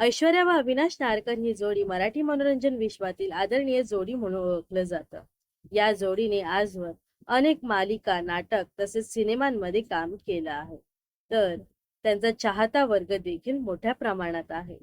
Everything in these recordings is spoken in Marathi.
ऐश्वर्या व अविनाश नारकर ही जोडी मराठी मनोरंजन विश्वातील आदरणीय जोडी म्हणून ओळखलं जातं. या जोडीने आजवर अनेक मालिका, नाटक तसेच सिनेमांमध्ये काम केलं आहे. तर त्यांचा चाहता वर्ग देखील मोठ्या प्रमाणात आहे.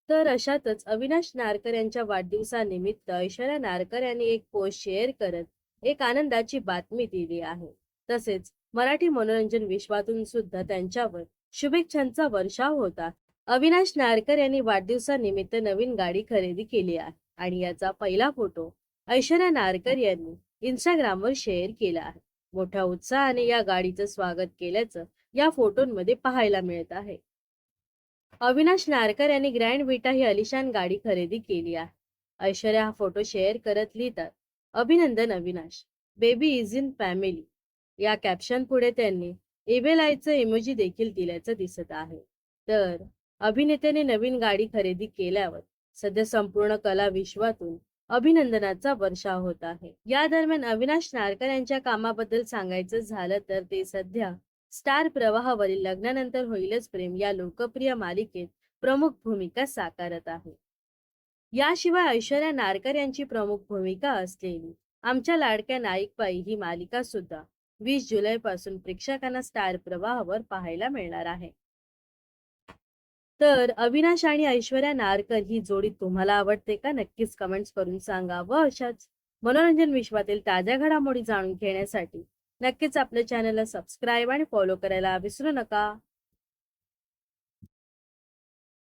तर अशातच अविनाश नारकर यांच्या वाढदिवसानिमित्त ऐश्वर्या नारकर यांनी एक पोस्ट शेअर करत एक आनंदाची बातमी दिली आहे. तसेच मराठी मनोरंजन विश्वातून सुद्धा त्यांच्यावर शुभेच्छांचा वर्षाव होता. अविनाश नारकर यांनी वाढदिवसानिमित्त नवीन गाडी खरेदी केली आहे आणि याचा पहिला फोटो ऐश्वर्या नारकर यांनी इंस्टाग्रामवर शेअर केला आहे. मोठ्या उत्साहाने या गाडीचं स्वागत केल्याचं या फोटोंमध्ये पाहायला मिळत आहे. अविनाश नारकर यांनी ग्रँड विटा ही आलिशान गाडी खरेदी केली आहे. ऐश्वर्या हा फोटो शेअर करत लिहितात, अभिनंदन Avinash, baby is in family. या कॅप्शन पुढे त्यांनी एबेल आयचं इमोजी देखील दिल्याचं दिसत आहे. तर अभिनेत्याने नवीन गाडी खरेदी केल्यावर सध्या संपूर्ण कला विश्वातून अभिनंदनाचा वर्षाव होत आहे. या दरम्यान अविनाश नारकर यांच्या कामाबद्दल सांगायचं झालं तर ते सध्या स्टार प्रवाहावरील लग्नानंतर होईलच प्रेम या लोकप्रिय मालिकेत प्रमुख भूमिका साकारत आहे. याशिवाय ऐश्वर्या नारकर यांची प्रमुख भूमिका असलेली आमच्या लाडक्या नाईकबाई ही मालिका सुद्धा 20 जुलै पासून प्रेक्षकांना स्टार प्रवाहावर पाहायला मिळणार आहे. तर अविनाश आणि ऐश्वर्या नारकर ही जोडी तुम्हाला आवडते का? नक्कीच कमेंट्स करून सांगा. व अशाच मनोरंजन विश्वातील ताज्या घडामोडी जाणून घेण्यासाठी नक्कीच आपल्या चॅनलला सबस्क्राईब आणि फॉलो करायला विसरू नका.